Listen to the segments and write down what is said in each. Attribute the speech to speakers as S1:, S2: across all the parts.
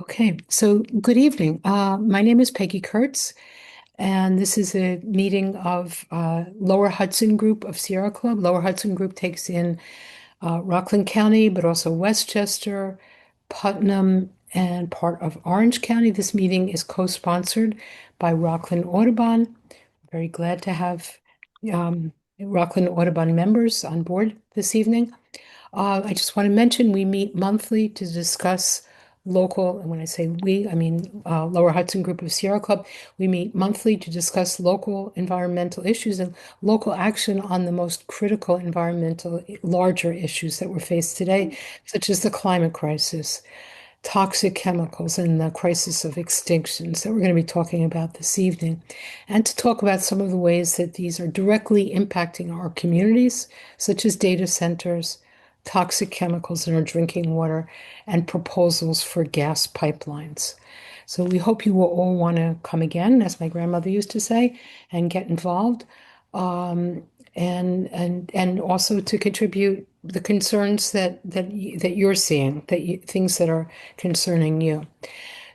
S1: Okay, so good evening. My name is Peggy Kurtz, and this is a meeting of Lower Hudson Group of Sierra Club. Lower Hudson Group takes in Rockland County, but also Westchester, Putnam, and part of Orange County. This meeting is co-sponsored by Rockland Audubon. Very glad to have um, Rockland Audubon members on board this evening. I just want to mention we meet monthly to discuss local, and when I say we, I mean Lower Hudson Group of Sierra Club. We meet monthly to discuss local environmental issues and local action on the most critical environmental, larger issues that we're faced today, such as the climate crisis, toxic chemicals, and the crisis of extinctions that we're going to be talking about this evening, and to talk about some of the ways that these are directly impacting our communities, such as data centers, toxic chemicals in our drinking water, and proposals for gas pipelines. So we hope you will all want to come again, as my grandmother used to say, and get involved, um, and also to contribute the concerns that you're seeing, things that are concerning you.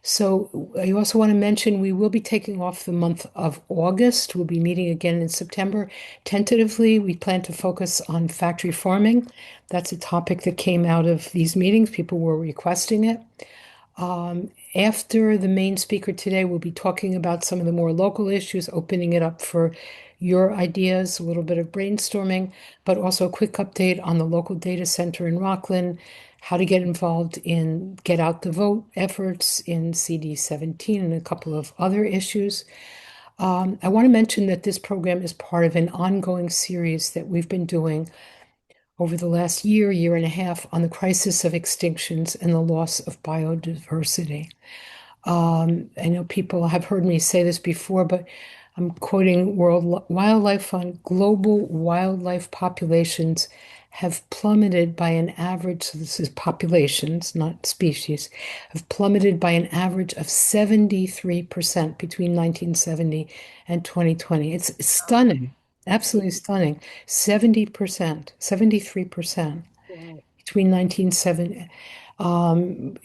S1: So I also want to mention we will be taking off the month of August. We'll be meeting again in September. Tentatively, we plan to focus on factory farming. That's a topic that came out of these meetings. People were requesting it. After the main speaker today, we'll be talking about some of the more local issues, opening it up for your ideas, a little bit of brainstorming, but also a quick update on the local data center in Rockland, how to get involved in Get Out the Vote efforts in CD 17 and a couple of other issues. I want to mention that this program is part of an ongoing series that we've been doing over the last year and a half on the crisis of extinctions and the loss of biodiversity. I know people have heard me say this before, but I'm quoting World Wildlife Fund. Global wildlife populations have plummeted by an average, so this is populations, not species, have plummeted by an average of 73% between 1970 and 2020. It's stunning, absolutely stunning. 70%, 73%
S2: Wow.
S1: between 1970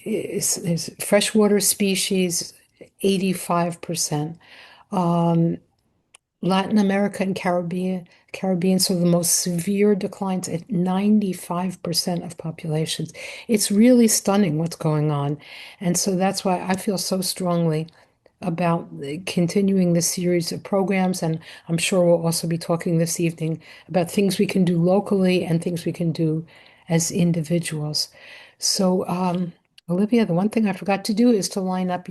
S1: is freshwater species 85%. Um, Latin America and Caribbean saw the most severe declines at 95% of populations. It's really stunning what's going on. And so that's why I feel so strongly about continuing this series of programs. And I'm sure we'll also be talking this evening about things we can do locally and things we can do as individuals. So, Olivia, the one thing I forgot to do is to line up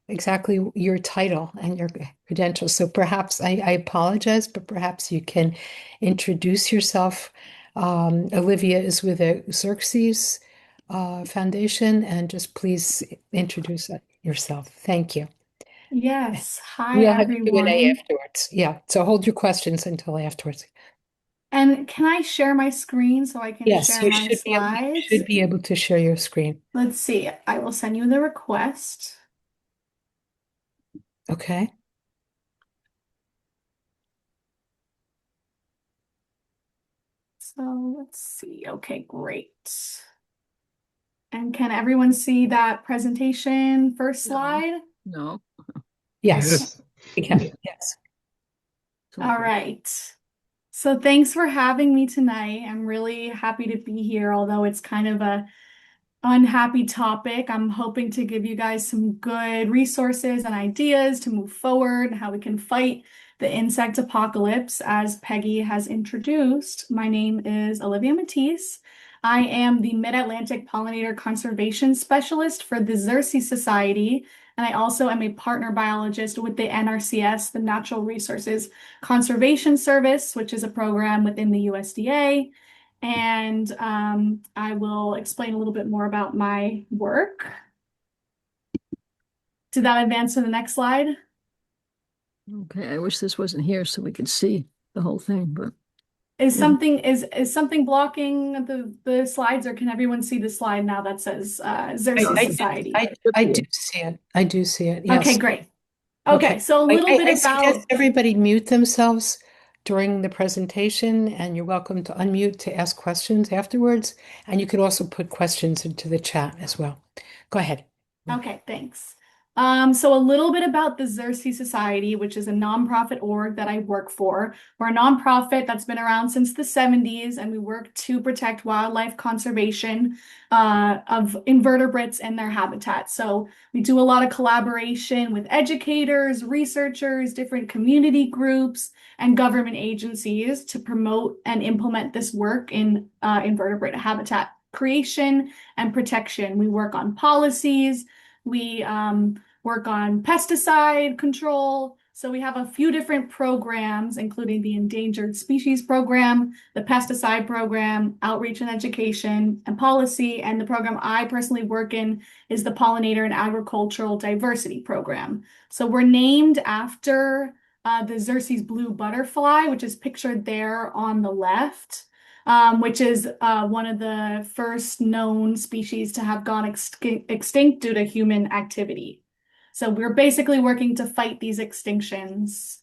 S1: exactly your title and your credentials. So perhaps I apologize, but perhaps you can introduce yourself. Olivia is with the Xerxes Foundation, and just please introduce yourself. Thank you.
S2: Yes. Hi,
S1: We'll have a Q&A
S2: everyone.
S1: afterwards. Yeah, so hold your questions until afterwards.
S2: And can I share my screen so I can
S1: Yes,
S2: share my
S1: you
S2: slides?
S1: should be able to share your screen.
S2: Let's see. I will send you the request.
S1: Okay.
S2: So let's see. Okay, great. And can everyone see that presentation first
S3: No,
S2: slide?
S3: no.
S1: Yes.
S4: Yes.
S1: Okay. Yes.
S2: All
S3: Okay.
S2: right. So thanks for having me tonight. I'm really happy to be here, although it's kind of a unhappy topic. I'm hoping to give you guys some good resources and ideas to move forward, how we can fight the insect apocalypse, as Peggy has introduced. My name is Olivia Matisse. I am the Mid-Atlantic Pollinator Conservation Specialist for the Xerces Society, and I also am a partner biologist with the NRCS, the Natural Resources Conservation Service, which is a program within the USDA. And I will explain a little bit more about my work. Did that advance to the next slide?
S3: Okay. I wish this wasn't here so we could see the whole thing, but
S2: Is
S3: yeah.
S2: something blocking the slides, or can everyone see the slide now that says Xerces
S1: I,
S2: Society?
S1: I do see it. I do see it.
S2: Okay,
S1: Yes.
S2: great.
S1: Okay.
S2: Okay, so a little bit
S1: I suggest
S2: about
S1: everybody mute themselves during the presentation, and you're welcome to unmute to ask questions afterwards. And you can also put questions into the chat as well. Go ahead.
S2: Okay, thanks. So a little bit about the Xerces Society, which is a nonprofit org that I work for. We're a nonprofit that's been around since the 70s, and we work to protect wildlife conservation of invertebrates and their habitat. So we do a lot of collaboration with educators, researchers, different community groups, and government agencies to promote and implement this work in invertebrate habitat creation and protection. We work on policies. We work on pesticide control. So we have a few different programs, including the Endangered Species Program, the Pesticide Program, Outreach and Education, and Policy. And the program I personally work in is the Pollinator and Agricultural Diversity Program. So we're named after the Xerces blue butterfly, which is pictured there on the left. Which is one of the first known species to have gone extinct due to human activity. So we're basically working to fight these extinctions.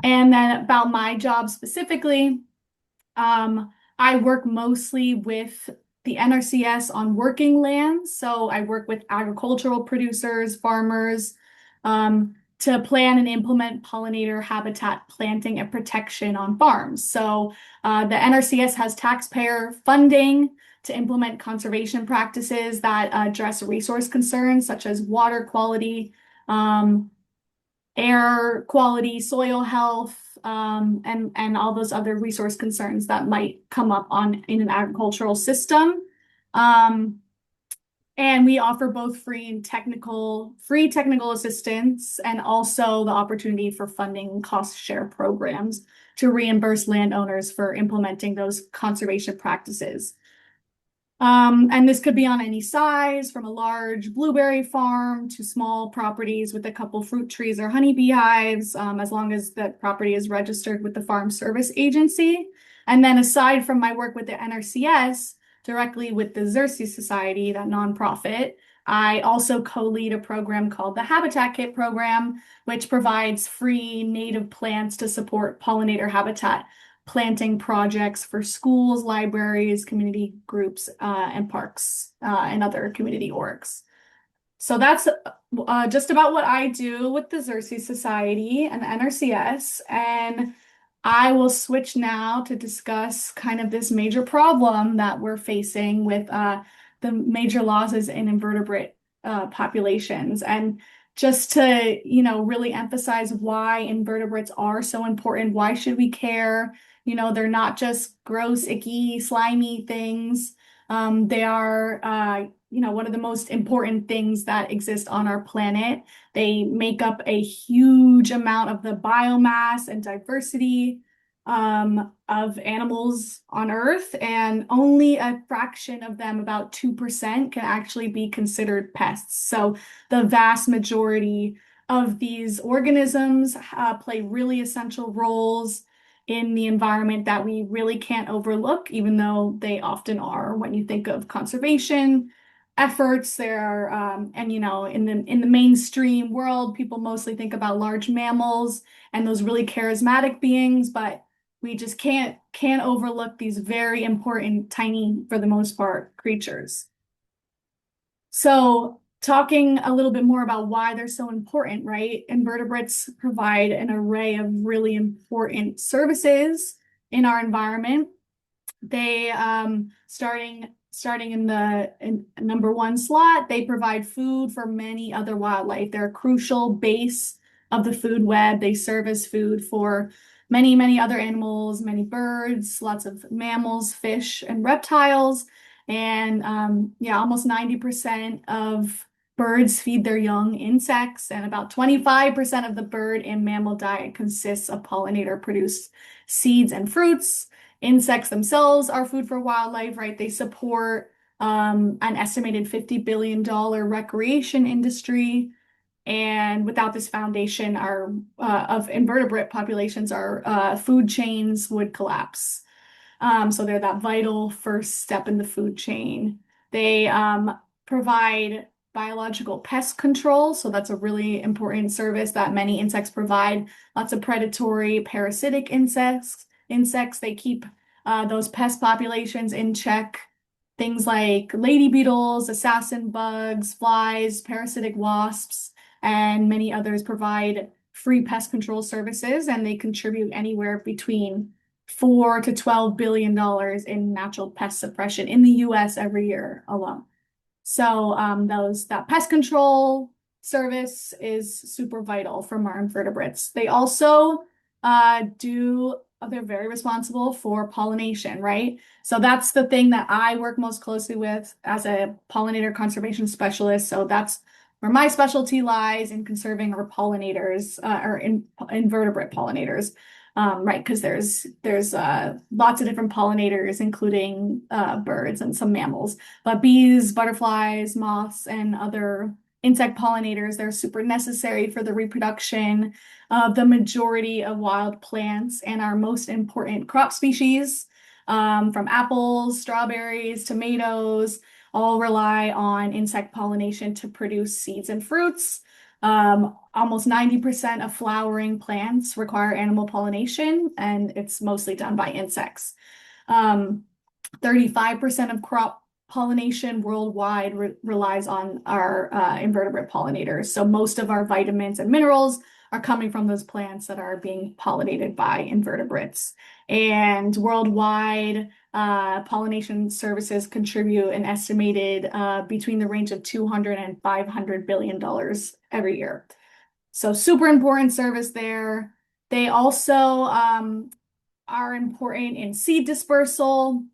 S2: And then about my job specifically, I work mostly with the NRCS on working lands. So I work with agricultural producers, farmers, to plan and implement pollinator habitat planting and protection on farms. So the NRCS has taxpayer funding to implement conservation practices that address resource concerns such as water quality, air quality, soil health, and all those other resource concerns that might come up in an agricultural system. And we offer both free technical assistance and also the opportunity for funding cost share programs to reimburse landowners for implementing those conservation practices. And this could be on any size, from a large blueberry farm to small properties with a couple fruit trees or honeybee hives, as long as the property is registered with the Farm Service Agency. And then aside from my work with the NRCS, directly with the Xerces Society, that nonprofit, I also co-lead a program called the Habitat Kit Program, which provides free native plants to support pollinator habitat planting projects for schools, libraries, community groups, and parks, and other community orgs. So that's just about what I do with the Xerces Society and the NRCS. And I will switch now to discuss kind of this major problem that we're facing with the major losses in invertebrate populations. And just to, really emphasize why invertebrates are so important. Why should we care? They're not just gross, icky, slimy things. They are, one of the most important things that exist on our planet. They make up a huge amount of the biomass and diversity of animals on Earth, and only a fraction of them, about 2%, can actually be considered pests. So the vast majority of these organisms play really essential roles in the environment that we really can't overlook, even though they often are when you think of conservation efforts. There are, and in the mainstream world, people mostly think about large mammals and those really charismatic beings, but we just can't overlook these very important, tiny, for the most part, creatures. So talking a little bit more about why they're so important, right? Invertebrates provide an array of really important services in our environment. They, starting in number one slot, they provide food for many other wildlife. They're a crucial base of the food web. They serve as food for many, many other animals, many birds, lots of mammals, fish, and reptiles. And almost 90% of birds feed their young insects, and about 25% of the bird and mammal diet consists of pollinator-produced seeds and fruits. Insects themselves are food for wildlife, right? They support an estimated $50 billion recreation industry. And without this foundation, our of invertebrate populations, our food chains would collapse. So they're that vital first step in the food chain. They provide biological pest control. So that's a really important service that many insects provide. Lots of predatory, parasitic insects. They keep those pest populations in check. things like lady beetles, assassin bugs, flies, parasitic wasps, and many others provide free pest control services, and they contribute anywhere between $4 to $12 billion in natural pest suppression in the US every year alone. So that pest control service is super vital from our invertebrates. They also they're very responsible for pollination, right? So that's the thing that I work most closely with as a pollinator conservation specialist. So that's where my specialty lies in conserving our pollinators or invertebrate pollinators. Right, because there's lots of different pollinators, including birds and some mammals. But bees, butterflies, moths, and other insect pollinators, they're super necessary for the reproduction of the majority of wild plants and our most important crop species, from apples, strawberries, tomatoes, all rely on insect pollination to produce seeds and fruits. Almost 90% of flowering plants require animal pollination, and it's mostly done by insects. 35% of crop pollination worldwide relies on our invertebrate pollinators. So most of our vitamins and minerals are coming from those plants that are being pollinated by invertebrates. And worldwide, pollination services contribute an estimated between the range of $200 and $500 billion every year. So super important service there. They also are important in seed dispersal.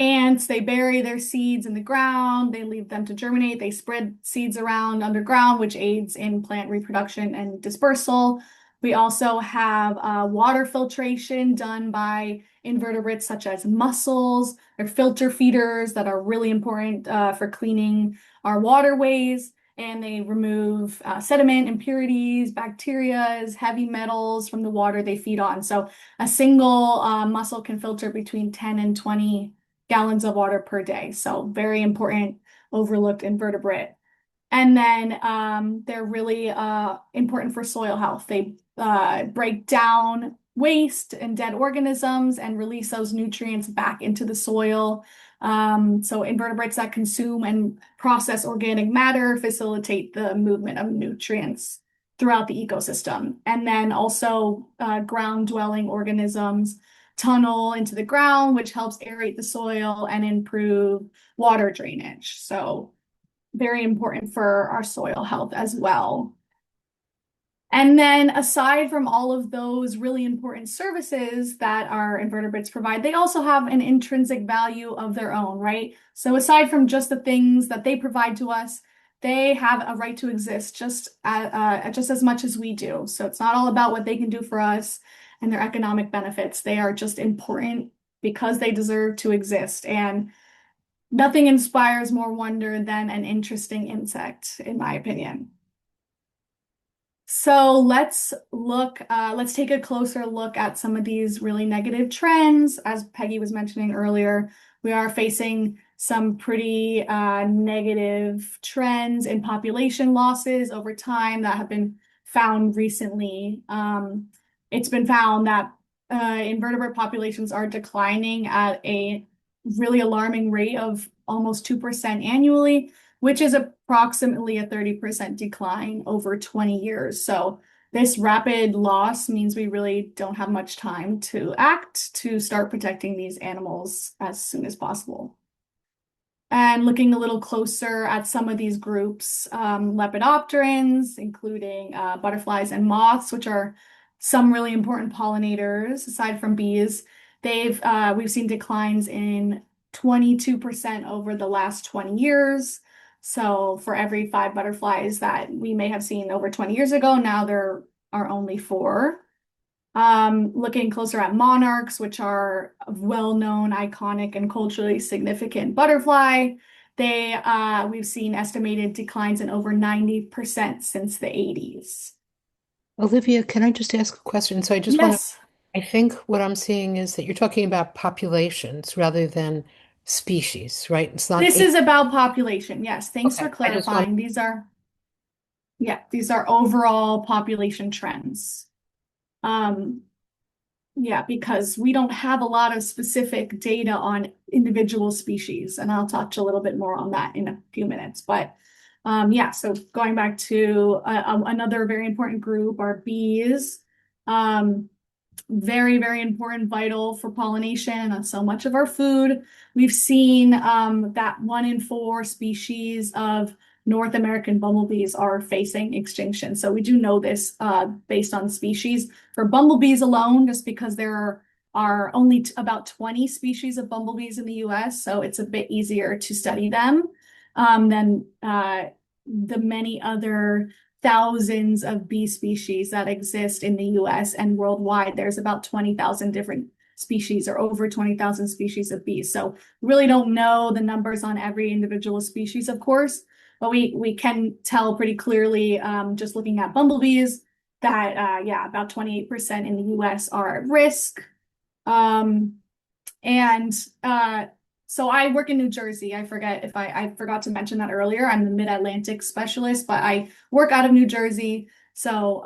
S2: Ants, they bury their seeds in the ground, they leave them to germinate, they spread seeds around underground, which aids in plant reproduction and dispersal. We also have water filtration done by invertebrates such as mussels. They're filter feeders that are really important for cleaning our waterways, and they remove sediment, impurities, bacteria, heavy metals from the water they feed on. So a single mussel can filter between 10 and 20 gallons of water per day. So very important, overlooked invertebrate. And then they're really important for soil health. They break down waste and dead organisms and release those nutrients back into the soil. So invertebrates that consume and process organic matter facilitate the movement of nutrients throughout the ecosystem. And then also ground-dwelling organisms tunnel into the ground, which helps aerate the soil and improve water drainage. So very important for our soil health as well. And then aside from all of those really important services that our invertebrates provide, they also have an intrinsic value of their own, right? So aside from just the things that they provide to us, they have a right to exist just as much as we do. So it's not all about what they can do for us and their economic benefits. They are just important because they deserve to exist. And nothing inspires more wonder than an interesting insect, in my opinion. So let's take a closer look at some of these really negative trends. As Peggy was mentioning earlier, we are facing some pretty negative trends in population losses over time that have been found recently. It's been found that invertebrate populations are declining at a really alarming rate of almost 2% annually, which is approximately a 30% decline over 20 years. So this rapid loss means we really don't have much time to act to start protecting these animals as soon as possible. And looking a little closer at some of these groups, lepidopterans, including butterflies and moths, which are some really important pollinators aside from bees. We've seen declines in 22% over the last 20 years. So for every 5 butterflies that we may have seen over 20 years ago, now there are only 4. Looking closer at monarchs, which are a well-known, iconic, and culturally significant butterfly, we've seen estimated declines in over 90% since the 80s.
S1: Olivia, can I just ask a question? So I just want to,
S2: Yes,
S1: I think what I'm seeing is that you're talking about populations rather than species, right? It's not
S2: this
S1: a,
S2: is about population. Yes, thanks for
S1: okay. I just want,
S2: clarifying. These are overall population trends. Um, Yeah, because we don't have a lot of specific data on individual species, and I'll touch a little bit more on that in a few minutes. But yeah, so going back to another very important group are bees. Um, very, very important, vital for pollination on so much of our food. We've seen that 1 in 4 species of North American bumblebees are facing extinction. So we do know this based on species. For bumblebees alone, just because there are only about 20 species of bumblebees in the US, so it's a bit easier to study them than the many other thousands of bee species that exist in the US and worldwide. There's about 20,000 different species or over 20,000 species of bees. So we really don't know the numbers on every individual species, of course, but we can tell pretty clearly just looking at bumblebees that, yeah, about 28% in the US are at risk. Um, and so I work in New Jersey. I forgot to mention that earlier. I'm the Mid-Atlantic specialist, but I work out of New Jersey. So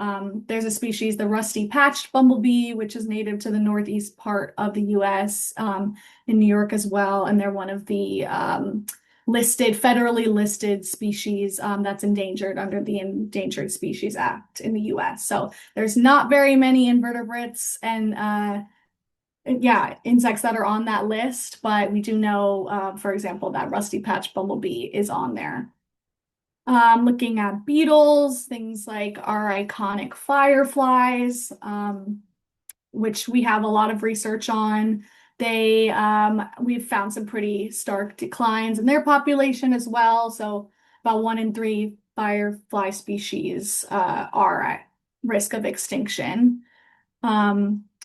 S2: there's a species, the rusty patched bumblebee, which is native to the northeast part of the US, in New York as well. And they're one of the federally listed species that's endangered under the Endangered Species Act in the US. So there's not very many invertebrates and yeah, insects that are on that list, but we do know, for example, that rusty patch bumblebee is on there. Looking at beetles, things like our iconic fireflies, which we have a lot of research on. We've found some pretty stark declines in their population as well. So about 1 in 3 firefly species are at risk of extinction.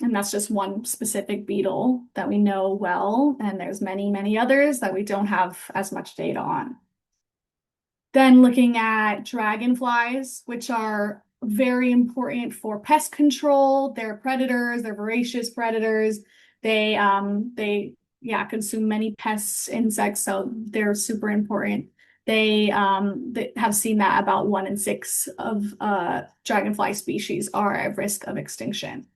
S2: And that's just one specific beetle that we know well, and there's many, many others that we don't have as much data on. Then looking at dragonflies, which are very important for pest control. They're predators, they're voracious predators. They consume many pests, insects, so they're super important. They have seen that about 1 in 6 of dragonfly species are at risk of extinction.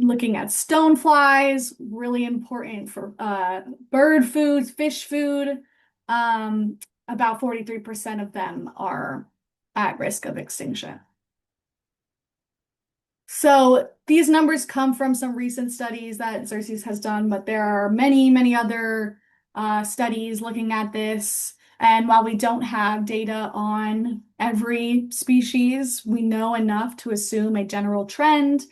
S2: Looking at stoneflies, really important for bird foods, fish food. About 43% of them are at risk of extinction. So these numbers come from some recent studies that Xerces has done, but there are many, many other studies looking at this. And while we don't have data on every species, we know enough to assume a general trend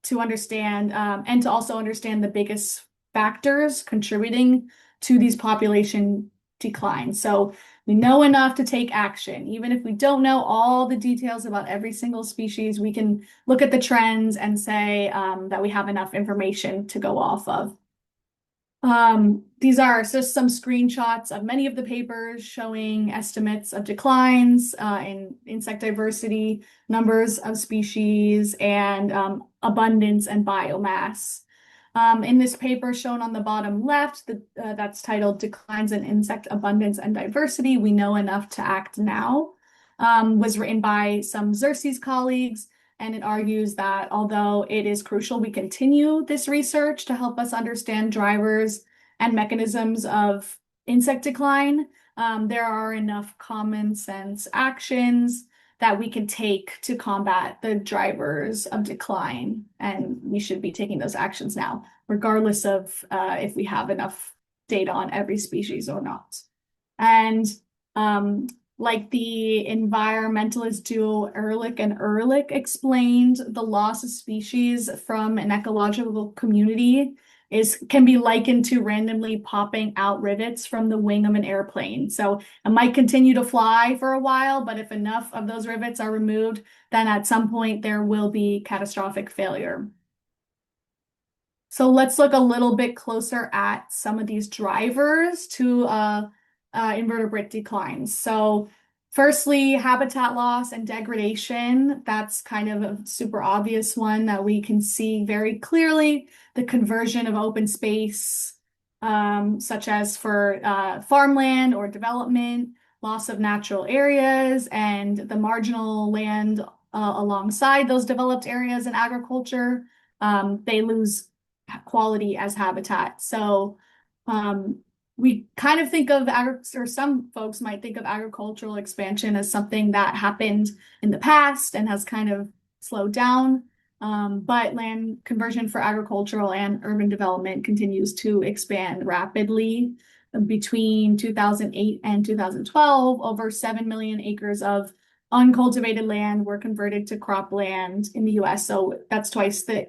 S2: to understand and to also understand the biggest factors contributing to these population declines. So we know enough to take action. Even if we don't know all the details about every single species, we can look at the trends and say that we have enough information to go off of. These are just some screenshots of many of the papers showing estimates of declines in insect diversity, numbers of species, and abundance and biomass. In this paper shown on the bottom left, that's titled Declines in Insect Abundance and Diversity, We Know Enough to Act Now, was written by some Xerces colleagues, and it argues that although it is crucial we continue this research to help us understand drivers and mechanisms of insect decline, there are enough common sense actions that we can take to combat the drivers of decline. And we should be taking those actions now, regardless of if we have enough data on every species or not. And like the environmentalist duo Ehrlich and Ehrlich explained, the loss of species from an ecological community can be likened to randomly popping out rivets from the wing of an airplane. So it might continue to fly for a while, but if enough of those rivets are removed, then at some point there will be catastrophic failure. So let's look a little bit closer at some of these drivers to invertebrate declines. So firstly, habitat loss and degradation. That's kind of a super obvious one that we can see very clearly. The conversion of open space, such as for farmland or development, loss of natural areas, and the marginal land alongside those developed areas in agriculture. they lose quality as habitat. So we kind of think of or some folks might think of agricultural expansion as something that happened in the past and has kind of slowed down. But land conversion for agricultural and urban development continues to expand rapidly. Between 2008 and 2012, over 7 million acres of uncultivated land were converted to cropland in the US. So that's twice the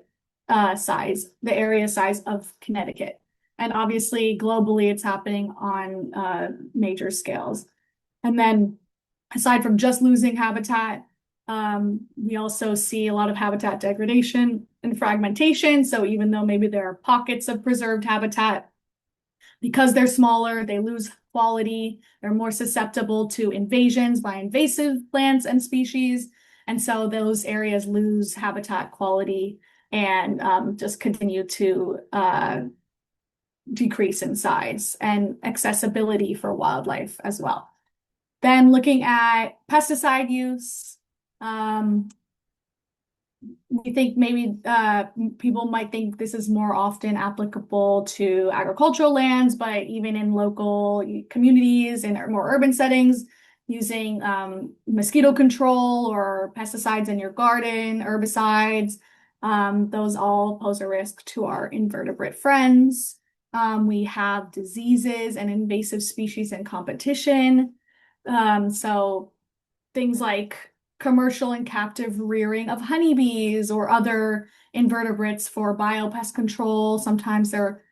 S2: area size of Connecticut. And obviously, globally, it's happening on major scales. And then, aside from just losing habitat, we also see a lot of habitat degradation and fragmentation. So even though maybe there are pockets of preserved habitat, because they're smaller, they lose quality. They're more susceptible to invasions by invasive plants and species. And so those areas lose habitat quality and just continue to decrease in size and accessibility for wildlife as well. Then looking at pesticide use, we think maybe people might think this is more often applicable to agricultural lands, but even in local communities and more urban settings, using mosquito control or pesticides in your garden, herbicides, those all pose a risk to our invertebrate friends. We have diseases and invasive species in competition. So things like commercial and captive rearing of honeybees or other invertebrates for biopest control. Sometimes they're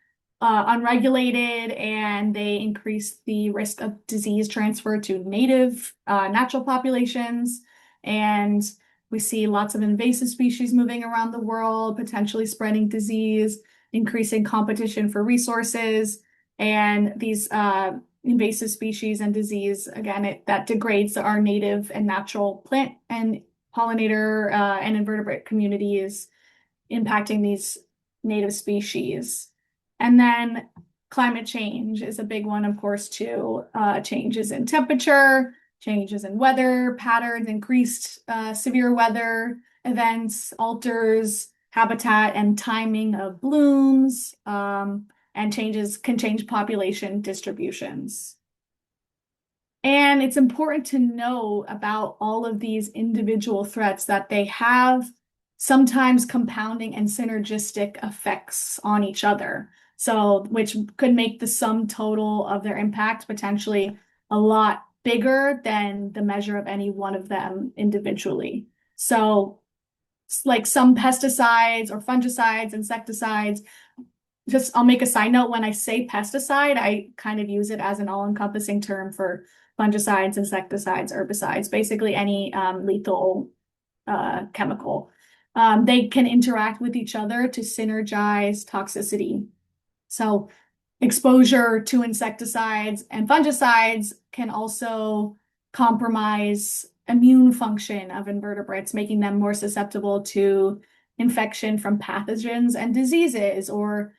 S2: unregulated and they increase the risk of disease transfer to native natural populations. And we see lots of invasive species moving around the world, potentially spreading disease, increasing competition for resources. And these invasive species and disease, again, that degrades our native and natural plant and pollinator and invertebrate communities, impacting these native species. And then climate change is a big one, of course, too. Changes in temperature, changes in weather patterns, increased severe weather events, alters habitat and timing of blooms, and can change population distributions. And it's important to know about all of these individual threats that they have sometimes compounding and synergistic effects on each other. So, which could make the sum total of their impact potentially a lot bigger than the measure of any one of them individually. So, like some pesticides or fungicides, insecticides, I'll make a side note, when I say pesticide, I kind of use it as an all-encompassing term for fungicides, insecticides, herbicides, basically any lethal chemical. They can interact with each other to synergize toxicity. So exposure to insecticides and fungicides can also compromise immune function of invertebrates, making them more susceptible to infection from pathogens and diseases, or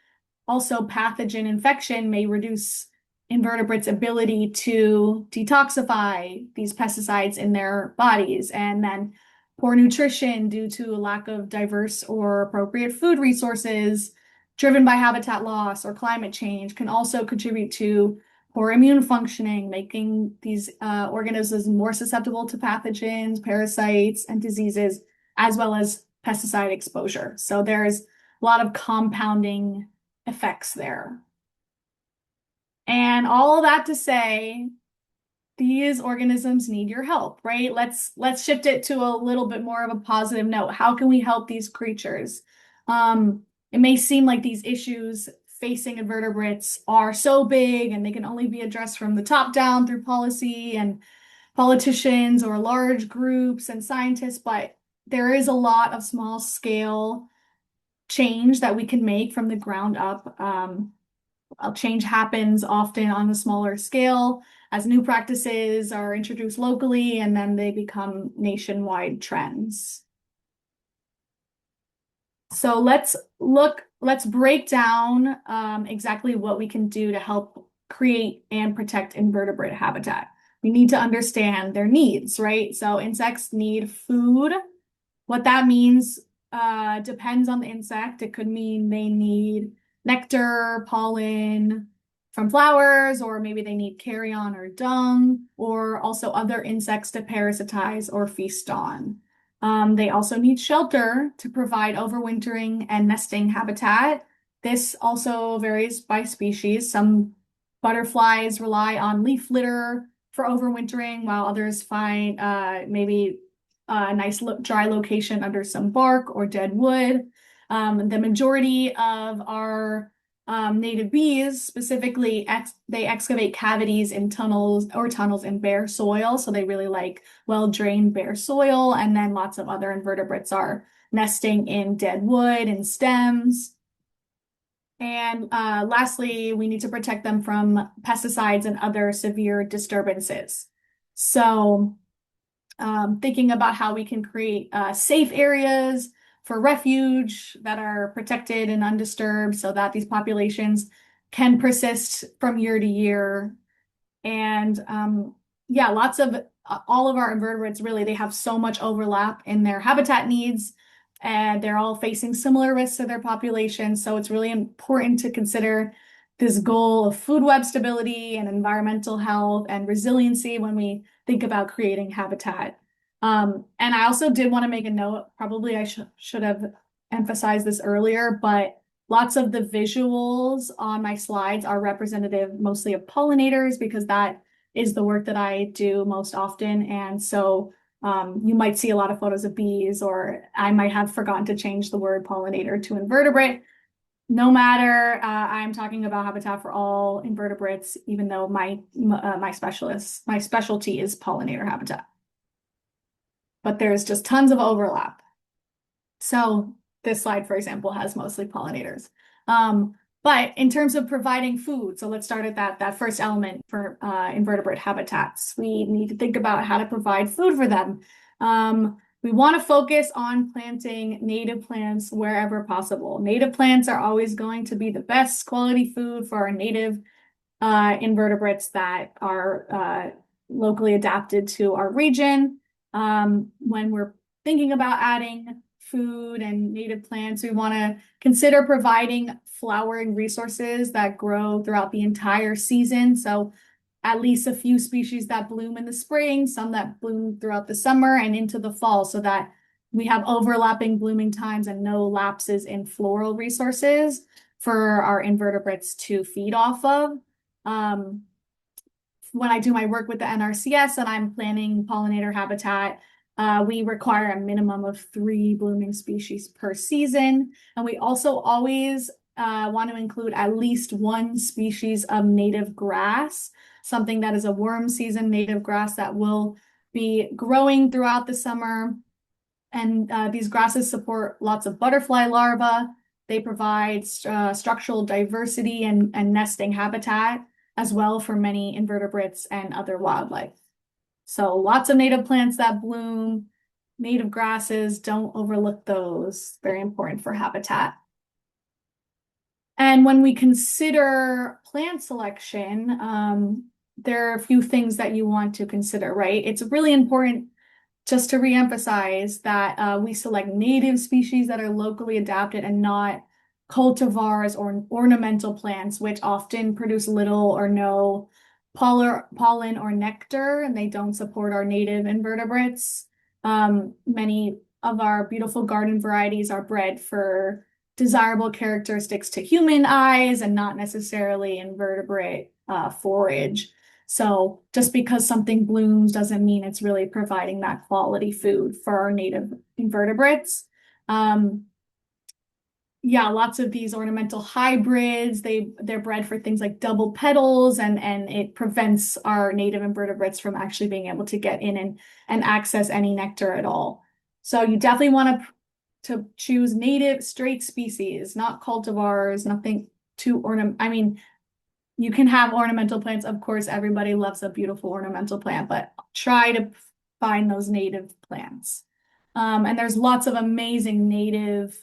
S2: also pathogen infection may reduce invertebrates' ability to detoxify these pesticides in their bodies. And then poor nutrition due to a lack of diverse or appropriate food resources driven by habitat loss or climate change can also contribute to poor immune functioning, making these organisms more susceptible to pathogens, parasites, and diseases, as well as pesticide exposure. So there's a lot of compounding effects there. And all of that to say, these organisms need your help, right? Let's shift it to a little bit more of a positive note. How can we help these creatures? It may seem like these issues facing invertebrates are so big and they can only be addressed from the top down through policy and politicians or large groups and scientists, but there is a lot of small scale change that we can make from the ground up. Change happens often on a smaller scale as new practices are introduced locally and then they become nationwide trends. So let's break down exactly what we can do to help create and protect invertebrate habitat. We need to understand their needs, right? So insects need food. What that means depends on the insect. It could mean they need nectar, pollen from flowers, or maybe they need carrion or dung, or also other insects to parasitize or feast on. They also need shelter to provide overwintering and nesting habitat. This also varies by species. Some butterflies rely on leaf litter for overwintering, while others find maybe a nice dry location under some bark or dead wood. The majority of our native bees, specifically, they excavate cavities in tunnels in bare soil. So they really like well-drained bare soil. And then lots of other invertebrates are nesting in dead wood and stems. And lastly, we need to protect them from pesticides and other severe disturbances. So thinking about how we can create safe areas for refuge that are protected and undisturbed so that these populations can persist from year to year. And yeah, lots of all of our invertebrates really, they have so much overlap in their habitat needs, and they're all facing similar risks to their population. So it's really important to consider this goal of food web stability and environmental health and resiliency when we think about creating habitat. And I also did want to make a note, probably I should have emphasized this earlier, but lots of the visuals on my slides are representative mostly of pollinators because that is the work that I do most often. And so you might see a lot of photos of bees, or I might have forgotten to change the word pollinator to invertebrate. No matter, I'm talking about habitat for all invertebrates, even though my specialty is pollinator habitat. But there's just tons of overlap. So this slide, for example, has mostly pollinators. But in terms of providing food, so let's start at that first element for invertebrate habitats. We need to think about how to provide food for them. We want to focus on planting native plants wherever possible. Native plants are always going to be the best quality food for our native invertebrates that are locally adapted to our region. When we're thinking about adding food and native plants, we want to consider providing flowering resources that grow throughout the entire season. So at least a few species that bloom in the spring, some that bloom throughout the summer and into the fall, so that we have overlapping blooming times and no lapses in floral resources for our invertebrates to feed off of. When I do my work with the NRCS and I'm planning pollinator habitat, we require a minimum of 3 blooming species per season. And we also always want to include at least 1 species of native grass, something that is a warm season native grass that will be growing throughout the summer. And these grasses support lots of butterfly larvae. They provide structural diversity and nesting habitat as well for many invertebrates and other wildlife. So lots of native plants that bloom, native grasses, don't overlook those. Very important for habitat. And when we consider plant selection, there are a few things that you want to consider, right? It's really important just to reemphasize that we select native species that are locally adapted and not cultivars or ornamental plants, which often produce little or no pollen or nectar, and they don't support our native invertebrates. Many of our beautiful garden varieties are bred for desirable characteristics to human eyes and not necessarily invertebrate forage. So just because something blooms doesn't mean it's really providing that quality food for our native invertebrates. Yeah, lots of these ornamental hybrids, they're bred for things like double petals, and it prevents our native invertebrates from actually being able to get in and access any nectar at all. So you definitely want to choose native straight species, not cultivars, nothing too I mean, you can have ornamental plants. Of course, everybody loves a beautiful ornamental plant, but try to find those native plants. And there's lots of amazing native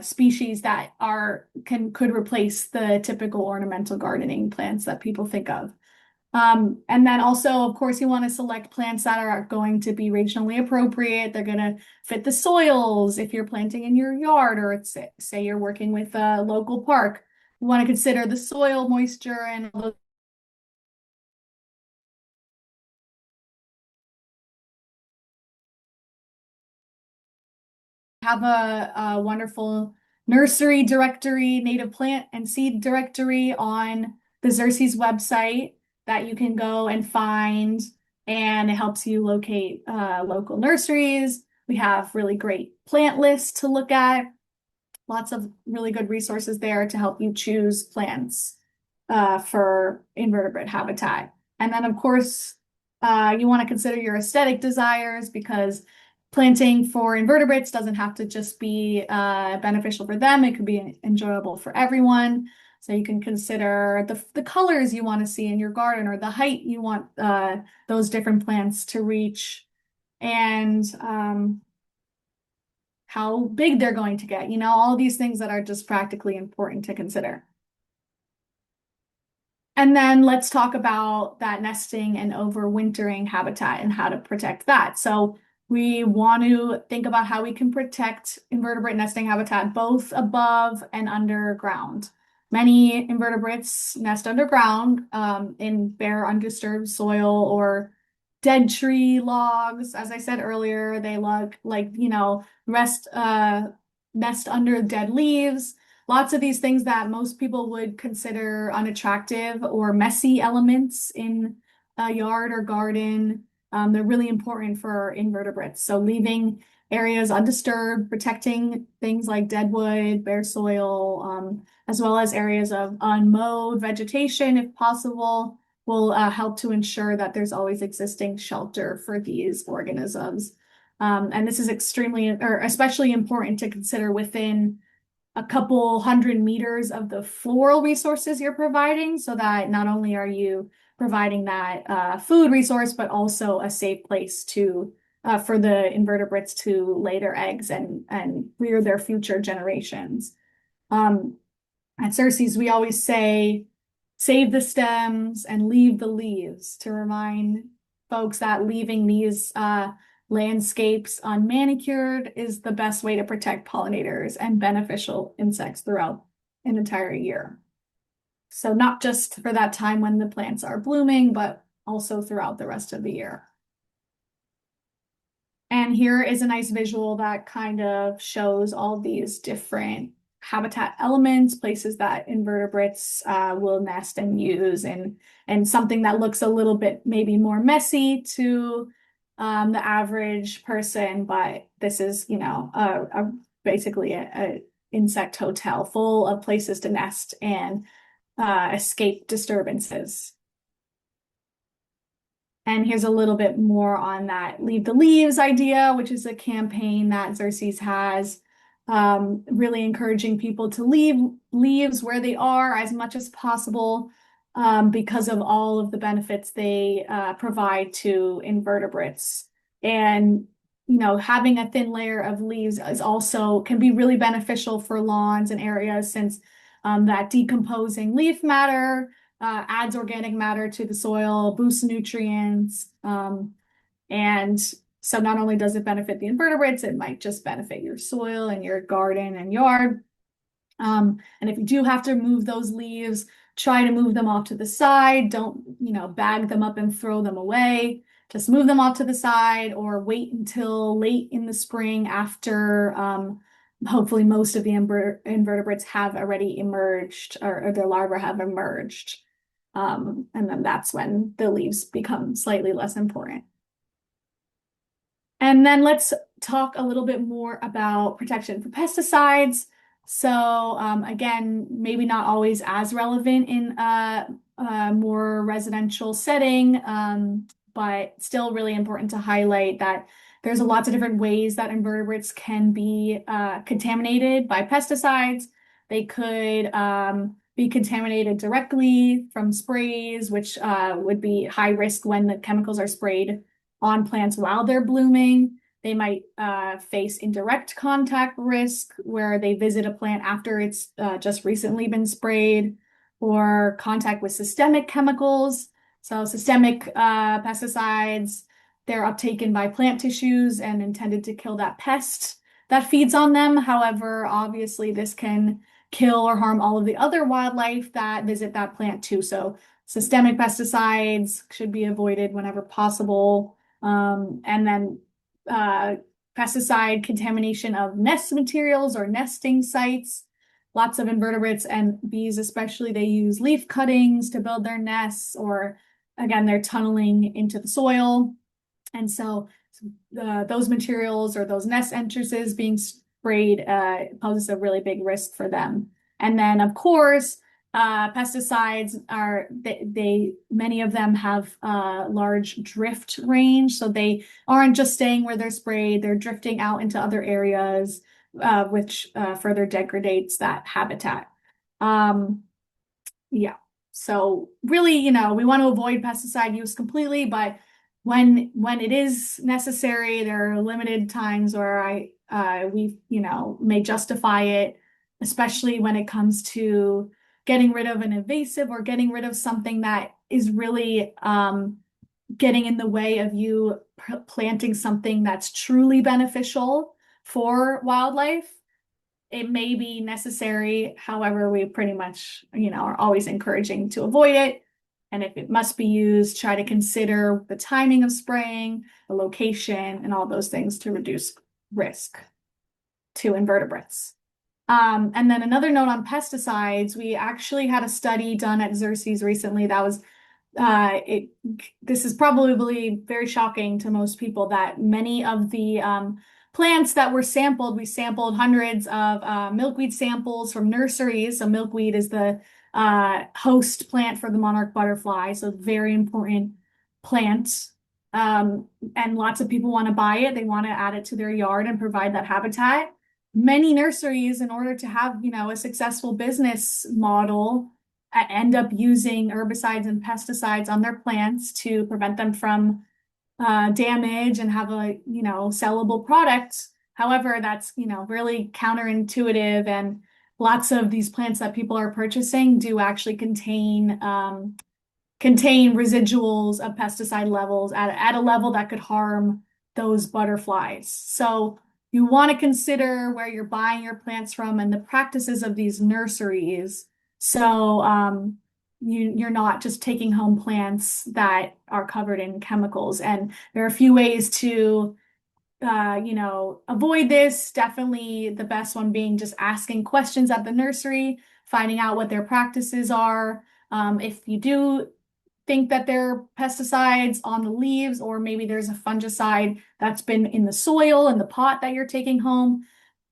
S2: species that could replace the typical ornamental gardening plants that people think of. And then also, of course, you want to select plants that are going to be regionally appropriate. They're going to fit the soils if you're planting in your yard, or say you're working with a local park. You want to consider the soil moisture and all those. Have a wonderful nursery directory, native plant and seed directory on the Xerces website that you can go and find, and it helps you locate local nurseries. We have really great plant lists to look at, lots of really good resources there to help you choose plants for invertebrate habitat. And then, of course, you want to consider your aesthetic desires, because planting for invertebrates doesn't have to just be beneficial for them. It could be enjoyable for everyone. So you can consider the colors you want to see in your garden, or the height you want those different plants to reach, and how big they're going to get, all these things that are just practically important to consider. And then let's talk about that nesting and overwintering habitat and how to protect that. So we want to think about how we can protect invertebrate nesting habitat both above and underground. Many invertebrates nest underground in bare, undisturbed soil or dead tree logs. As I said earlier, they nest under dead leaves. Lots of these things that most people would consider unattractive or messy elements in a yard or garden. They're really important for invertebrates. So leaving areas undisturbed, protecting things like dead wood, bare soil, as well as areas of unmowed vegetation, if possible, will help to ensure that there's always existing shelter for these organisms. And this is especially important to consider within a couple 100 meters of the floral resources you're providing, so that not only are you providing that food resource, but also a safe place for the invertebrates to lay their eggs and rear their future generations. At Xerces, we always say, save the stems and leave the leaves, to remind folks that leaving these landscapes unmanicured is the best way to protect pollinators and beneficial insects throughout an entire year. So not just for that time when the plants are blooming, but also throughout the rest of the year. And here is a nice visual that kind of shows all these different habitat elements, places that invertebrates will nest and use, and something that looks a little bit maybe more messy to the average person, but this is, basically a insect hotel full of places to nest and escape disturbances. And here's a little bit more on that Leave the Leaves idea, which is a campaign that Xerces has, really encouraging people to leave leaves where they are as much as possible, because of all of the benefits they provide to invertebrates. And having a thin layer of leaves can be really beneficial for lawns and areas, since that decomposing leaf matter adds organic matter to the soil, boosts nutrients, and so not only does it benefit the invertebrates, it might just benefit your soil and your garden and yard. And if you do have to move those leaves, try to move them off to the side. Don't, bag them up and throw them away. Just move them off to the side, or wait until late in the spring after hopefully most of the invertebrates have already emerged, or their larvae have emerged. And then that's when the leaves become slightly less important. And then let's talk a little bit more about protection for pesticides. So again, maybe not always as relevant in a more residential setting, but still really important to highlight that there's lots of different ways that invertebrates can be contaminated by pesticides. They could be contaminated directly from sprays, which would be high risk when the chemicals are sprayed on plants while they're blooming. They might face indirect contact risk, where they visit a plant after it's just recently been sprayed, or contact with systemic chemicals So systemic pesticides, they're uptaken by plant tissues and intended to kill that pest that feeds on them. However, obviously this can kill or harm all of the other wildlife that visit that plant too. So systemic pesticides should be avoided whenever possible. And then pesticide contamination of nest materials or nesting sites. Lots of invertebrates and bees, especially, they use leaf cuttings to build their nests, or again, they're tunneling into the soil. And so those materials or those nest entrances being sprayed poses a really big risk for them. And then, of course, pesticides are many of them have large drift range, so they aren't just staying where they're sprayed, they're drifting out into other areas, which further degrades that habitat. Yeah, so really, we want to avoid pesticide use completely, but when it is necessary, there are limited times where we may justify it, especially when it comes to getting rid of an invasive or getting rid of something that is really getting in the way of you planting something that's truly beneficial for wildlife. It may be necessary. However, we pretty much, are always encouraging to avoid it. And if it must be used, try to consider the timing of spraying, the location, and all those things to reduce risk to invertebrates. And then another note on pesticides, we actually had a study done at Xerces recently that was, this is probably very shocking to most people, that many of the plants that were sampled, we sampled hundreds of milkweed samples from nurseries. So milkweed is the host plant for the monarch butterfly, so very important plant. And lots of people want to buy it. They want to add it to their yard and provide that habitat. Many nurseries, in order to have, a successful business model, end up using herbicides and pesticides on their plants to prevent them from damage and have a, sellable product. However, that's, really counterintuitive, and lots of these plants that people are purchasing do actually contain residuals of pesticide levels at a level that could harm those butterflies. So you want to consider where you're buying your plants from and the practices of these nurseries. So you're not just taking home plants that are covered in chemicals. And there are a few ways to avoid this. Definitely the best one being just asking questions at the nursery, finding out what their practices are. If you do think that there are pesticides on the leaves, or maybe there's a fungicide that's been in the soil in the pot that you're taking home,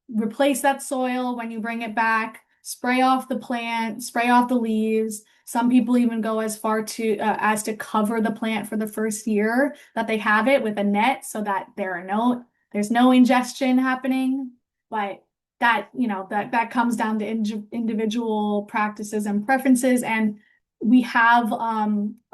S2: replace that soil when you bring it back, spray off the plant, spray off the leaves. Some people even go as far as to cover the plant for the first year that they have it with a net, so that there's no ingestion happening. But that that comes down to individual practices and preferences. And we have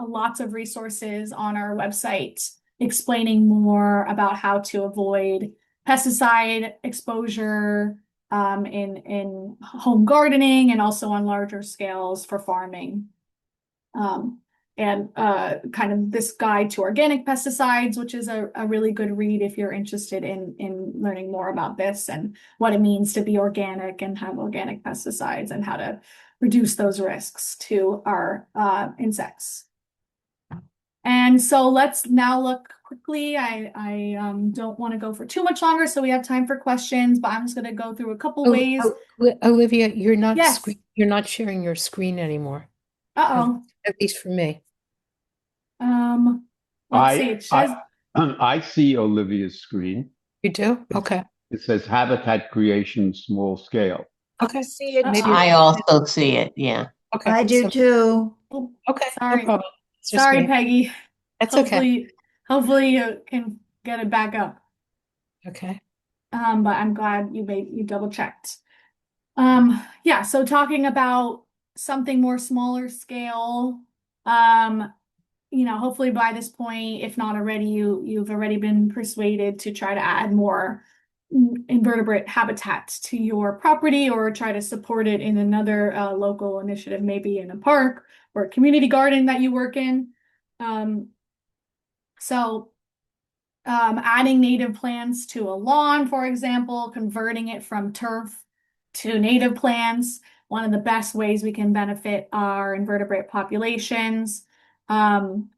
S2: lots of resources on our website explaining more about how to avoid pesticide exposure in home gardening, and also on larger scales for farming. And kind of this guide to organic pesticides, which is a really good read if you're interested in learning more about this and what it means to be organic and have organic pesticides and how to reduce those risks to our insects. And so let's now look quickly. I don't want to go for too much longer, so we have time for questions, but I'm just going to go through a couple ways.
S1: Olivia, you're not
S2: Yes.
S1: you're not sharing your screen anymore.
S2: Uh-oh.
S1: At least for me.
S2: Let's see. It says
S4: I see Olivia's screen.
S1: You do? Okay.
S4: It says habitat creation small scale.
S1: Okay.
S5: I see it.
S1: Maybe-
S6: I also see it, yeah.
S1: Okay.
S5: I do
S1: so-
S5: too.
S1: Okay.
S2: Sorry.
S1: No problem. It's just
S2: Sorry,
S1: me.
S2: Peggy.
S1: That's okay.
S2: Hopefully you can get it back up.
S1: Okay.
S2: But I'm glad you double checked. Yeah, so talking about something more smaller scale, hopefully by this point, if not already, you've already been persuaded to try to add more invertebrate habitat to your property, or try to support it in another local initiative, maybe in a park or a community garden that you work in. Um, so adding native plants to a lawn, for example, converting it from turf to native plants, one of the best ways we can benefit our invertebrate populations. Um,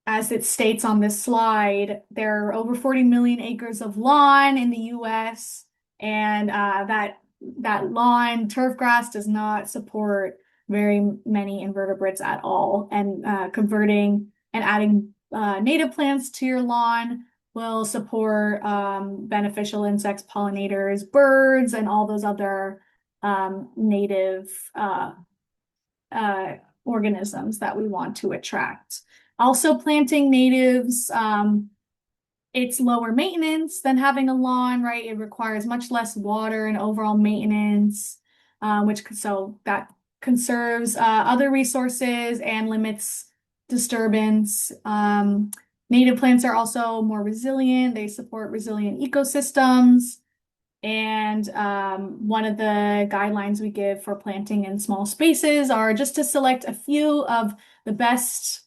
S2: as it states on this slide, there are over 40 million acres of lawn in the US, and that lawn turf grass does not support very many invertebrates at all. And converting and adding native plants to your lawn will support beneficial insects, pollinators, birds, and all those other native uh, organisms that we want to attract. Also, planting natives, it's lower maintenance than having a lawn, right? It requires much less water and overall maintenance, so that conserves other resources and limits disturbance. Native plants are also more resilient. They support resilient ecosystems. And one of the guidelines we give for planting in small spaces are just to select a few of the best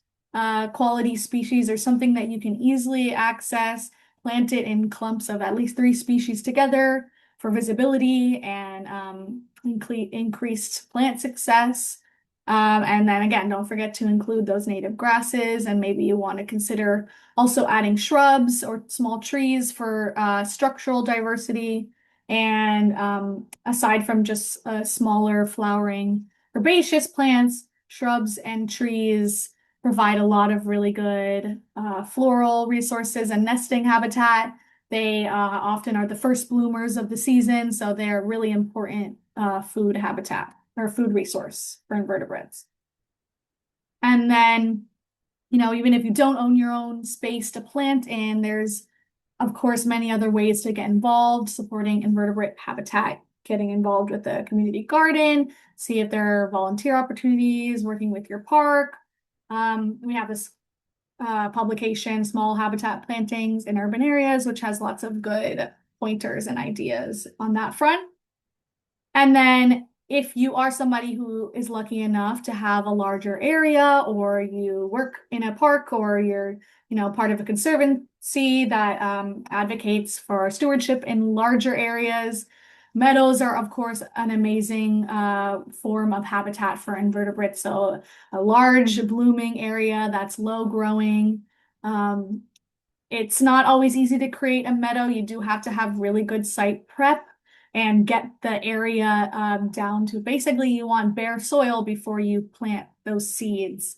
S2: quality species or something that you can easily access, plant it in clumps of at least 3 species together for visibility and increased plant success. And then again, don't forget to include those native grasses, and maybe you want to consider also adding shrubs or small trees for structural diversity. And aside from just smaller flowering herbaceous plants, shrubs and trees provide a lot of really good floral resources and nesting habitat. They often are the first bloomers of the season, so they're really important food habitat or food resource for invertebrates. And then, even if you don't own your own space to plant in, there's of course, many other ways to get involved, supporting invertebrate habitat, getting involved with the community garden, see if there are volunteer opportunities, working with your park. We have this publication, Small Habitat Plantings in Urban Areas, which has lots of good pointers and ideas on that front. And then if you are somebody who is lucky enough to have a larger area, or you work in a park, or you're, part of a conservancy that advocates for stewardship in larger areas, meadows are, of course, an amazing form of habitat for invertebrates. So a large blooming area that's low growing. It's not always easy to create a meadow. You do have to have really good site prep and get the area down to basically you want bare soil before you plant those seeds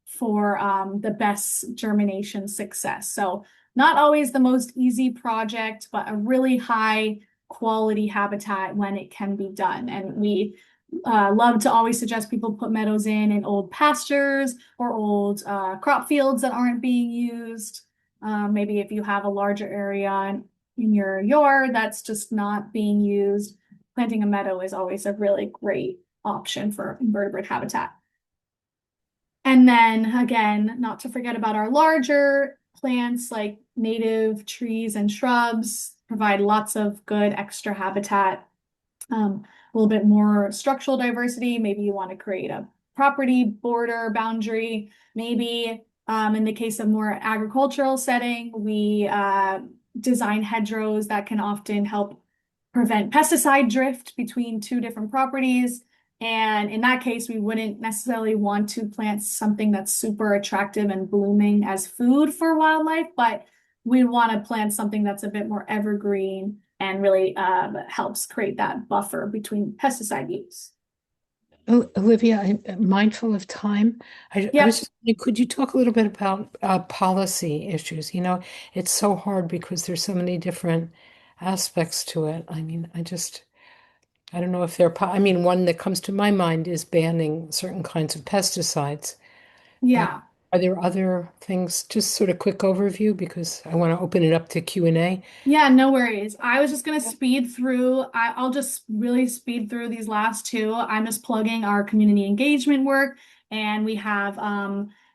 S2: for the best germination success. So not always the most easy project, but a really high quality habitat when it can be done. And we love to always suggest people put meadows in old pastures or old crop fields that aren't being used. Maybe if you have a larger area in your yard that's just not being used, planting a meadow is always a really great option for invertebrate habitat. And then again, not to forget about our larger plants like native trees and shrubs, provide lots of good extra habitat. A little bit more structural diversity. Maybe you want to create a property border boundary. Maybe in the case of more agricultural setting, we design hedgerows that can often help prevent pesticide drift between 2 different properties. And in that case, we wouldn't necessarily want to plant something that's super attractive and blooming as food for wildlife, but we want to plant something that's a bit more evergreen and really helps create that buffer between pesticide use.
S1: Oh, Olivia, I'm mindful of time. I was just wondering, could you talk a little bit about policy issues? It's so hard because there's so many different aspects to it. I mean, I don't know if one that comes to my mind is banning certain kinds of pesticides.
S2: Yeah.
S1: Are there other things? Just sort of quick overview because I want to open it up to Q&A.
S2: Yeah, no worries. I was just going to speed through. I'll just really speed through these last 2. I'm just plugging our community engagement work, and we have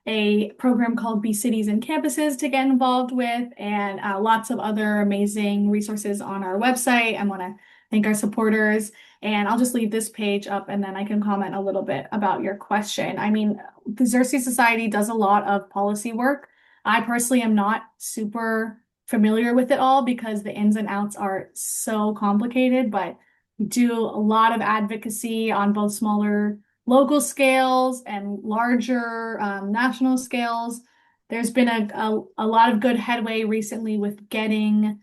S2: a program called Bee Cities and Campuses to get involved with, and lots of other amazing resources on our website. I'm going to thank our supporters. And I'll just leave this page up and then I can comment a little bit about your question. I mean, the Xerces Society does a lot of policy work. I personally am not super familiar with it all because the ins and outs are so complicated, but we do a lot of advocacy on both smaller local scales and larger national scales. There's been a lot of good headway recently with getting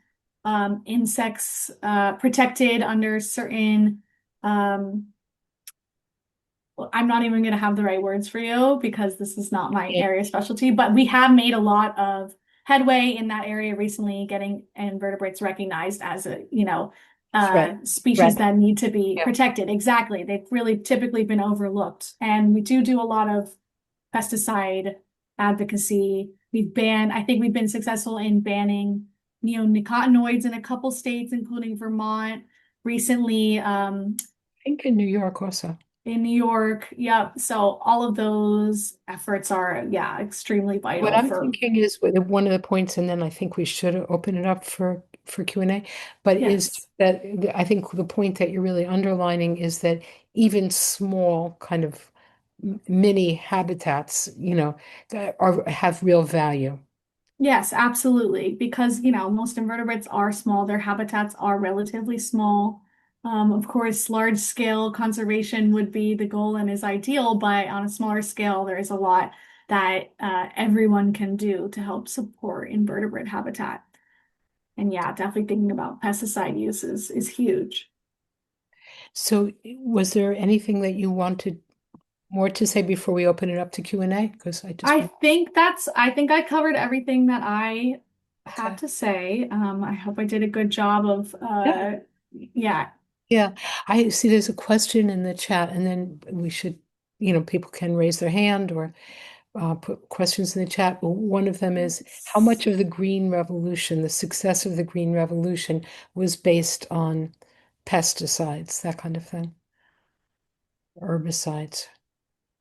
S2: insects protected under certain I'm not even going to have the right words for you because this is not my area of specialty, but we have made a lot of headway in that area recently, getting invertebrates recognized as a, species
S1: Threat.
S2: that need to be
S1: Yeah.
S2: protected. Exactly. They've really typically been overlooked. And we do a lot of pesticide advocacy. I think we've been successful in banning neonicotinoids in a couple states, including Vermont. Recently,
S1: I think in New York also.
S2: in New York. Yep. So all of those efforts are, extremely vital
S1: What I'm
S2: for,
S1: thinking is one of the points, and then I think we should open it up for Q&A, but is
S2: yes.
S1: that I think the point that you're really underlining is that even small kind of mini habitats, that have real value.
S2: Yes, absolutely. Because, most invertebrates are small, their habitats are relatively small. Of course, large scale conservation would be the goal and is ideal, but on a smaller scale, there is a lot that everyone can do to help support invertebrate habitat. And yeah, definitely thinking about pesticide use is huge.
S1: So was there anything that you wanted more to say before we open it up to Q&A? Because
S2: I think I covered everything that I had
S1: Okay.
S2: to say. I hope I did a good job of
S1: Yeah.
S2: yeah.
S1: Yeah, I see there's a question in the chat, and then we should, people can raise their hand or put questions in the chat. But one of them is how much of the Green Revolution, the success of the Green Revolution, was based on pesticides, that kind of thing, herbicides.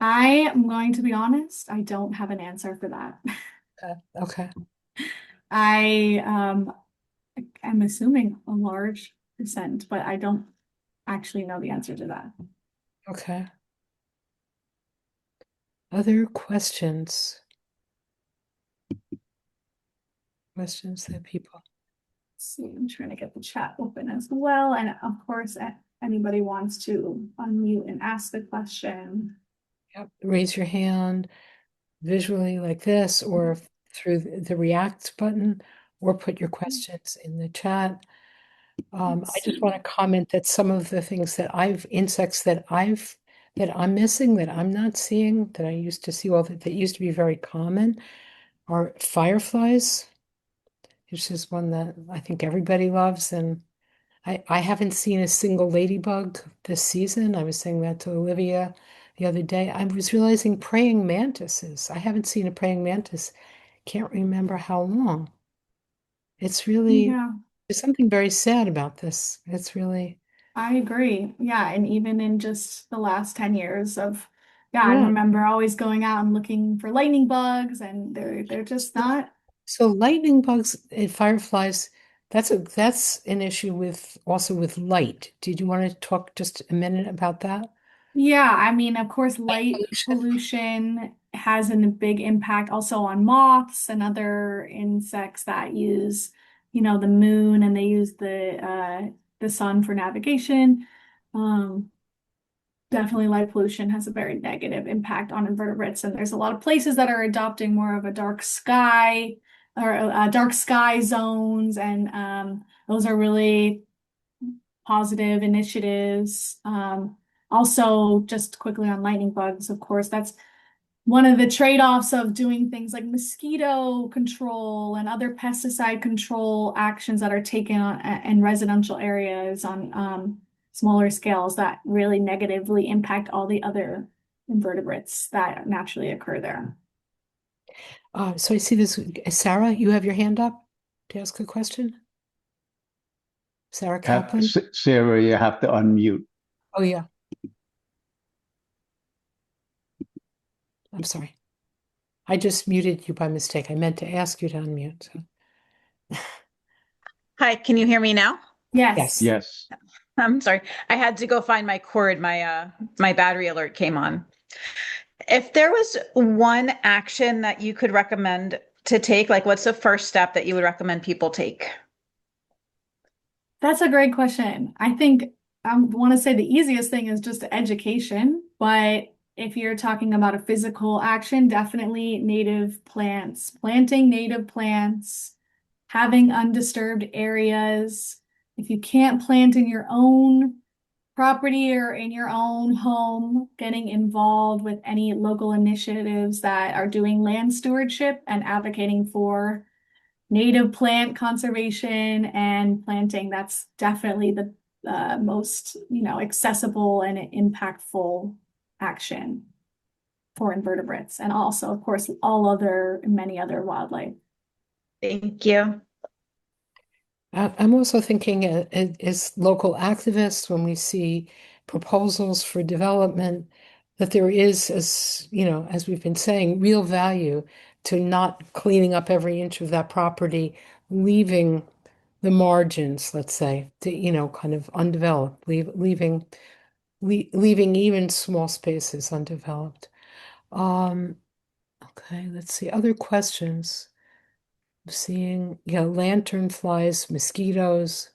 S2: I am going to be honest, I don't have an answer for that.
S1: Okay.
S2: I am assuming a large percent, but I don't actually know the answer to that.
S1: Okay. Other questions? Questions that people.
S2: Let's see, I'm trying to get the chat open as well. And of course, anybody wants to unmute and ask a question.
S1: Yep. Raise your hand visually like this, or through the React button, or put your questions in the chat. I just want to comment that some of the things insects that I'm missing, that I'm not seeing, that I used to see that used to be very common, are fireflies, which is one that I think everybody loves. And I haven't seen a single ladybug this season. I was saying that to Olivia the other day. I was realizing praying mantises. I haven't seen a praying mantis. Can't remember how long. It's really,
S2: Yeah,
S1: there's something very sad about this. It's really,
S2: I agree. Yeah, and even in just the last 10 years of, I
S1: yeah.
S2: remember always going out and looking for lightning bugs, and they're just not.
S1: So lightning bugs and fireflies, that's an issue also with light. Did you want to talk just a minute about that?
S2: Yeah, I mean, of course, light
S1: Pollution.
S2: pollution has a big impact also on moths and other insects that use, the moon and they use the sun for navigation. Um, Definitely light pollution has a very negative impact on invertebrates, and there's a lot of places that are adopting more of a dark sky or dark sky zones, and those are really positive initiatives. Also, just quickly on lightning bugs, of course, that's one of the trade-offs of doing things like mosquito control and other pesticide control actions that are taken on in residential areas on smaller scales that really negatively impact all the other invertebrates that naturally occur there.
S1: So I see this, Sarah, you have your hand up to ask a question? Sarah Kaplan?
S4: Sarah, you have to unmute.
S1: Oh, yeah. I'm sorry. I just muted you by mistake. I meant to ask you to unmute. So.
S5: Hi, can you hear me now?
S2: Yes.
S4: Yes.
S5: I'm sorry. I had to go find my cord. My battery alert came on. If there was one action that you could recommend to take, like what's the first step that you would recommend people take?
S2: That's a great question. I think I want to say the easiest thing is just education, but if you're talking about a physical action, definitely native plants, planting native plants, having undisturbed areas. If you can't plant in your own property or in your own home, getting involved with any local initiatives that are doing land stewardship and advocating for native plant conservation and planting. That's definitely the most, accessible and impactful action for invertebrates, and also, of course, many other wildlife.
S5: Thank you.
S1: I'm also thinking as local activists, when we see proposals for development, that there is, as as we've been saying, real value to not cleaning up every inch of that property, leaving the margins, let's say, to, kind of undeveloped, leaving even small spaces undeveloped. Okay, let's see. Other questions. I'm seeing, lantern flies, mosquitoes.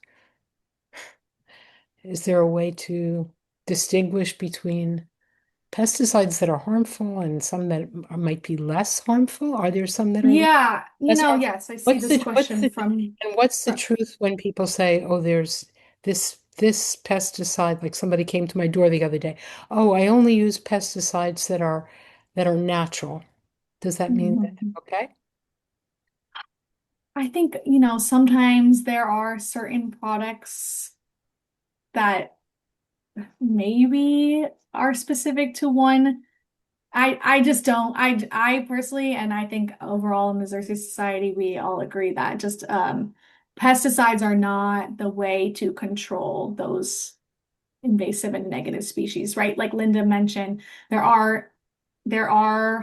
S1: Is there a way to distinguish between pesticides that are harmful and some that might be less harmful? Are there some that are
S2: Yeah,
S1: less harmful?
S2: yes, I see this question from.
S1: And what's the truth when people say, "Oh, there's this pesticide," like somebody came to my door the other day. "Oh, I only use pesticides that are natural." Does that mean that
S2: Mhm.
S1: okay?
S2: I think, sometimes there are certain products that maybe are specific to one. I just don't. I personally, and I think overall in Missouri society, we all agree that just pesticides are not the way to control those invasive and negative species, right? Like Linda mentioned, there are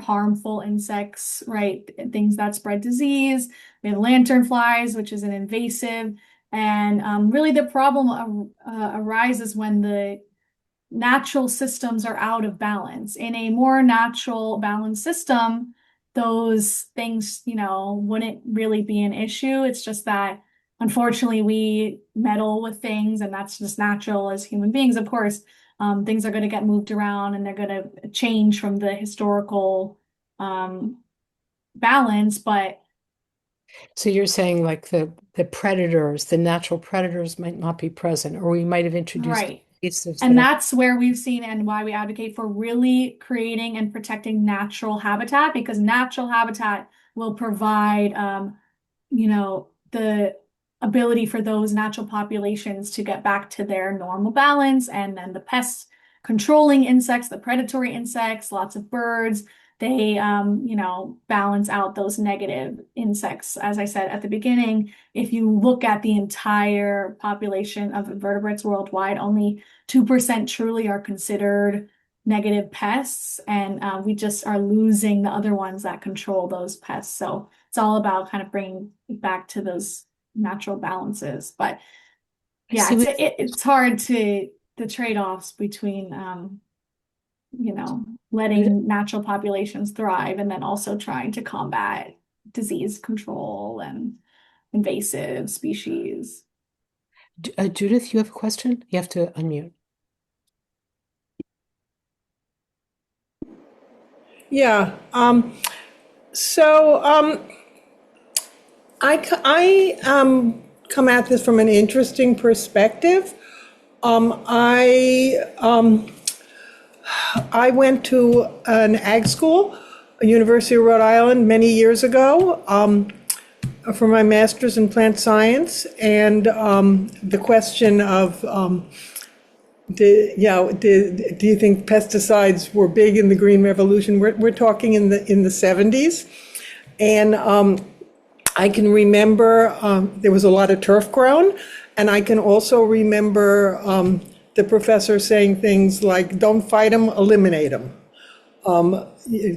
S2: harmful insects, right? Things that spread disease. We have lanternflies, which is an invasive, and really the problem arises when the natural systems are out of balance. In a more natural balanced system, those things, wouldn't really be an issue. It's just that unfortunately we meddle with things, and that's just natural as human beings. Of course, things are going to get moved around and they're going to change from the historical balance, but
S1: So you're saying like the predators, the natural predators might not be present, or we might have introduced
S2: right.
S1: invasives
S2: And
S1: that are
S2: that's where we've seen and why we advocate for really creating and protecting natural habitat, because natural habitat will provide, the ability for those natural populations to get back to their normal balance. And then the pest controlling insects, the predatory insects, lots of birds, they, balance out those negative insects. As I said at the beginning, if you look at the entire population of invertebrates worldwide, only 2% truly are considered negative pests, and we just are losing the other ones that control those pests. So it's all about kind of bringing it back to those natural balances. But yeah,
S1: see
S2: it's hard to the trade-offs between letting natural populations thrive and then also trying to combat disease control and invasive species.
S1: Judith, you have a question? You have to unmute.
S7: Yeah. So I come at this from an interesting perspective. I went to an ag school, University of Rhode Island, many years ago, for my master's in plant science, and the question of do you think pesticides were big in the Green Revolution? We're talking in the 70s, and I can remember there was a lot of turf grown, and I can also remember the professor saying things like, "Don't fight them, eliminate them.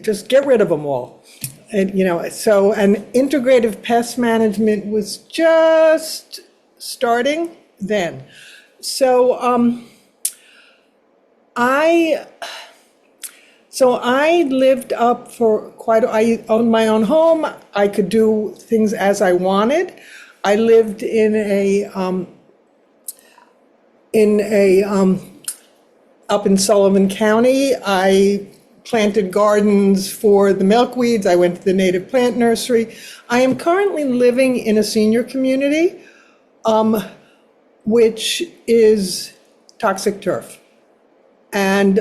S7: Just get rid of them all." And so integrative pest management was just starting then. So I lived up for I owned my own home. I could do things as I wanted. I lived in up in Sullivan County. I planted gardens for the milkweeds. I went to the native plant nursery. I am currently living in a senior community, which is toxic turf. And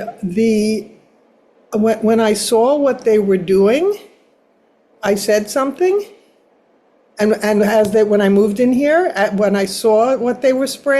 S7: when I saw what they were doing, I said something. And when I moved in here, when I saw what they were spraying,